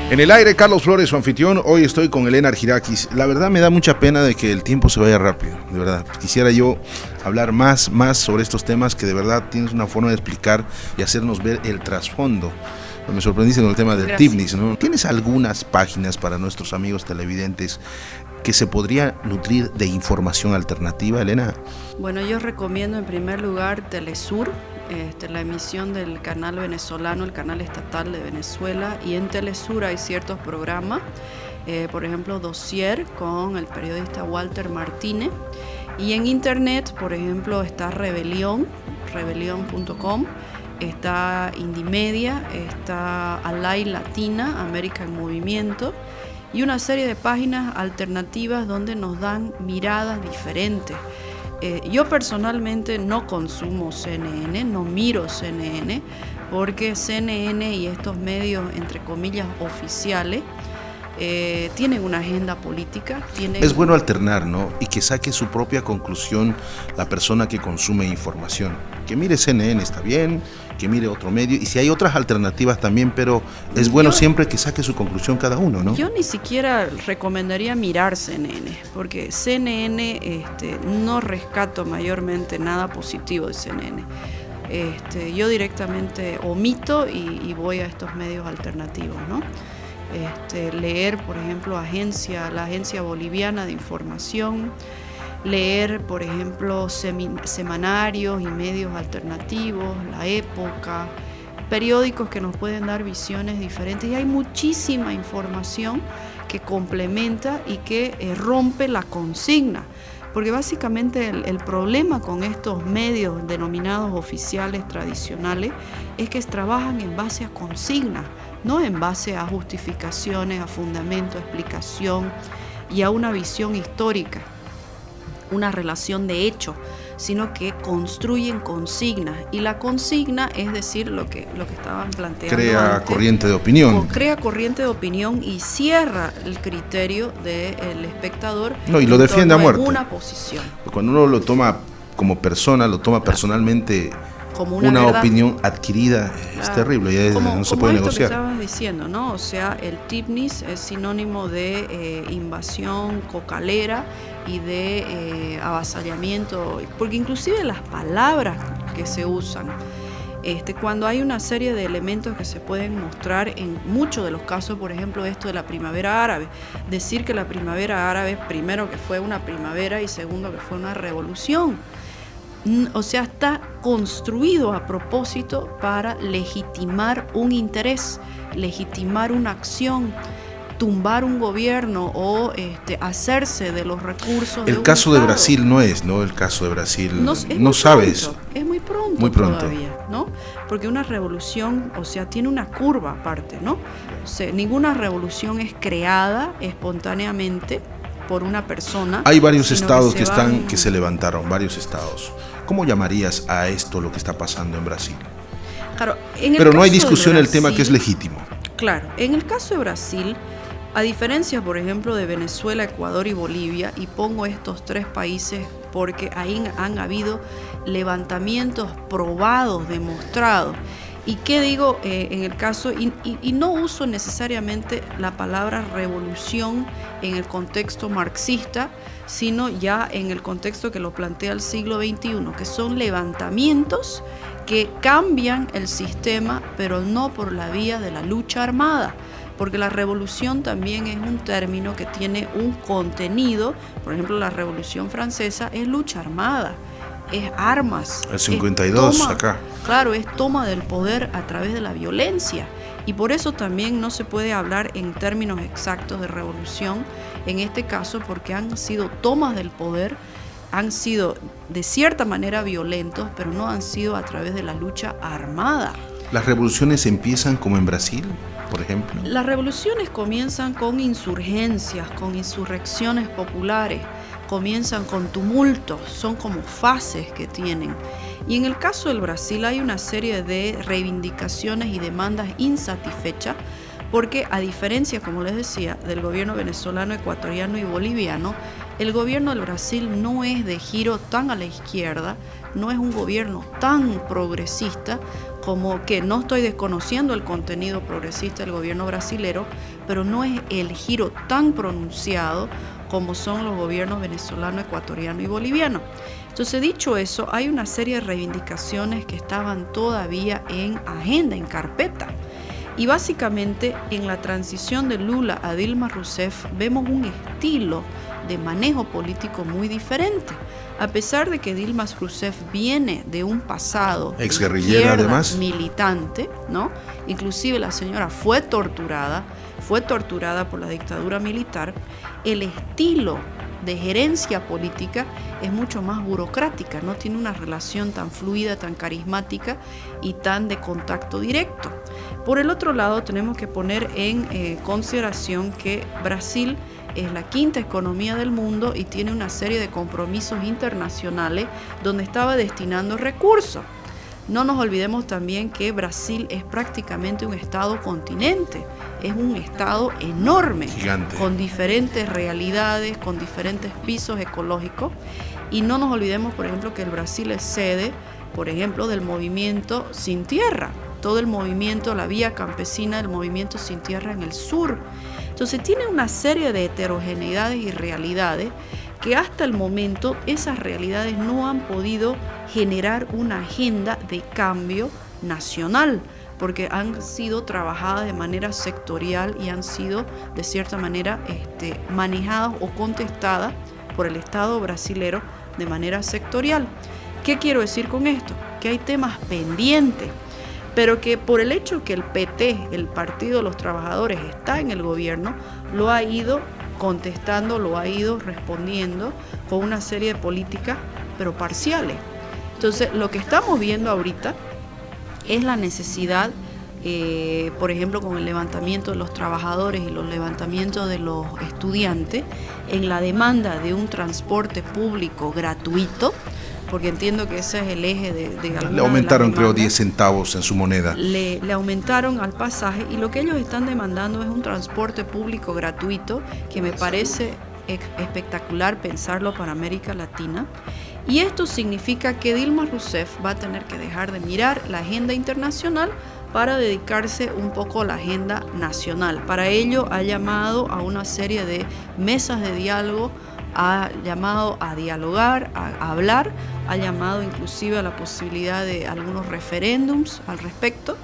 En el aire, Carlos Flores, su anfitrión. Hoy estoy con Elena Argirakis. La verdad me da mucha pena de que el tiempo se vaya rápido, de verdad. Quisiera yo hablar más sobre estos temas que de verdad tienes una forma de explicar y hacernos ver el trasfondo. Me sorprendiste con el tema del TIPNIS, ¿no? ¿Tienes algunas páginas para nuestros amigos televidentes que se podría nutrir de información alternativa, Elena? Bueno, yo recomiendo en primer lugar Telesur, la emisión del canal venezolano, el canal estatal de Venezuela, y en Telesur hay ciertos programas, por ejemplo, Dossier con el periodista Walter Martínez, y en internet, por ejemplo, está rebelión.com, está Indimedia, está Alay Latina, América en Movimiento, y una serie de páginas alternativas donde nos dan miradas diferentes. Yo personalmente no consumo CNN, no miro CNN, porque CNN y estos medios, entre comillas, oficiales, tienen una agenda política. Es bueno alternar, ¿no? Y que saque su propia conclusión la persona que consume información. Que mire CNN está bien, que mire otro medio, y si hay otras alternativas también, pero es bueno siempre que saque su conclusión cada uno, ¿no? Yo ni siquiera recomendaría mirar CNN, porque CNN no rescato mayormente nada positivo de CNN. Yo directamente omito y voy a estos medios alternativos, ¿no? Leer, por ejemplo, la Agencia Boliviana de Información, leer, por ejemplo, semanarios y medios alternativos, La Época, periódicos que nos pueden dar visiones diferentes, y hay muchísima información que complementa y que rompe la consigna. Porque básicamente el problema con estos medios denominados oficiales tradicionales es que trabajan en base a consignas, no en base a justificaciones, a fundamento, a explicación y a una visión histórica, una relación de hecho, sino que construyen consignas. Y la consigna es decir lo que estaban planteando Crea antes, corriente de opinión. Crea corriente de opinión y cierra el criterio del espectador. No, y lo defiende a muerte. Una posición. Cuando uno lo toma como persona, lo toma personalmente, como una verdad, opinión adquirida, es terrible, ya no se puede negociar. Como estabas diciendo, ¿no? O sea, el TIPNIS es sinónimo de invasión cocalera y de avasallamiento, porque inclusive las palabras que se usan, cuando hay una serie de elementos que se pueden mostrar en muchos de los casos, por ejemplo, esto de la primavera árabe, decir que la primavera árabe, primero que fue una primavera y segundo que fue una revolución. O sea, está construido a propósito para legitimar un interés, legitimar una acción, tumbar un gobierno o hacerse de los recursos. El caso de Brasil no es, ¿no? El caso de Brasil no sabes. Es muy pronto. Muy pronto todavía, ¿no? Porque una revolución, o sea, tiene una curva aparte, ¿no? O sea, ninguna revolución es creada espontáneamente por una persona. Hay varios estados que se levantaron, varios estados. ¿Cómo llamarías a esto lo que está pasando en Brasil? Claro, pero no hay discusión en el tema que es legítimo. Claro, en el caso de Brasil, a diferencia, por ejemplo, de Venezuela, Ecuador y Bolivia, y pongo estos tres países porque ahí han habido levantamientos probados, demostrados. ¿Y qué digo en el caso? Y no uso necesariamente la palabra revolución en el contexto marxista, sino ya en el contexto que lo plantea el siglo XXI, que son levantamientos que cambian el sistema, pero no por la vía de la lucha armada, porque la revolución también es un término que tiene un contenido. Por ejemplo, la Revolución Francesa es lucha armada, es armas. El 52 acá. Claro, es toma del poder a través de la violencia. Y por eso también no se puede hablar en términos exactos de revolución en este caso, porque han sido tomas del poder, han sido de cierta manera violentos, pero no han sido a través de la lucha armada. ¿Las revoluciones empiezan como en Brasil, por ejemplo? Las revoluciones comienzan con insurgencias, con insurrecciones populares, comienzan con tumultos, son como fases que tienen. Y en el caso del Brasil hay una serie de reivindicaciones y demandas insatisfechas, porque a diferencia, como les decía, del gobierno venezolano, ecuatoriano y boliviano, el gobierno del Brasil no es de giro tan a la izquierda, no es un gobierno tan progresista como que no estoy desconociendo el contenido progresista del gobierno brasilero, pero no es el giro tan pronunciado como son los gobiernos venezolano, ecuatoriano y boliviano. Entonces, dicho eso, hay una serie de reivindicaciones que estaban todavía en agenda, en carpeta. Y básicamente en la transición de Lula a Dilma Rousseff vemos un estilo de manejo político muy diferente. A pesar de que Dilma Rousseff viene de un pasado exguerrillera, además militante, ¿no? Inclusive la señora fue torturada por la dictadura militar. El estilo de gerencia política es mucho más burocrática, no tiene una relación tan fluida, tan carismática y tan de contacto directo. Por el otro lado, tenemos que poner en consideración que Brasil es la quinta economía del mundo y tiene una serie de compromisos internacionales donde estaba destinando recursos. No nos olvidemos también que Brasil es prácticamente un estado continente, es un estado enorme, gigante, con diferentes realidades, con diferentes pisos ecológicos. Y no nos olvidemos, por ejemplo, que el Brasil es sede, por ejemplo, del movimiento Sin Tierra, todo el movimiento, la vía campesina del movimiento Sin Tierra en el sur. Entonces tiene una serie de heterogeneidades y realidades que hasta el momento esas realidades no han podido generar una agenda de cambio nacional, porque han sido trabajadas de manera sectorial y han sido de cierta manera manejadas o contestadas por el Estado brasilero de manera sectorial. ¿Qué quiero decir con esto? Que hay temas pendientes, pero que por el hecho que el PT, el Partido de los Trabajadores, está en el gobierno, lo ha ido contestando, lo ha ido respondiendo con una serie de políticas, pero parciales. Entonces, lo que estamos viendo ahorita es la necesidad, por ejemplo, con el levantamiento de los trabajadores y los levantamientos de los estudiantes, en la demanda de un transporte público gratuito, porque entiendo que ese es el eje de le aumentaron, creo, 10 centavos en su moneda. Le aumentaron al pasaje y lo que ellos están demandando es un transporte público gratuito, que me parece espectacular pensarlo para América Latina. Y esto significa que Dilma Rousseff va a tener que dejar de mirar la agenda internacional para dedicarse un poco a la agenda nacional. Para ello ha llamado a una serie de mesas de diálogo, ha llamado a dialogar, a hablar, ha llamado inclusive a la posibilidad de algunos referéndums al respecto.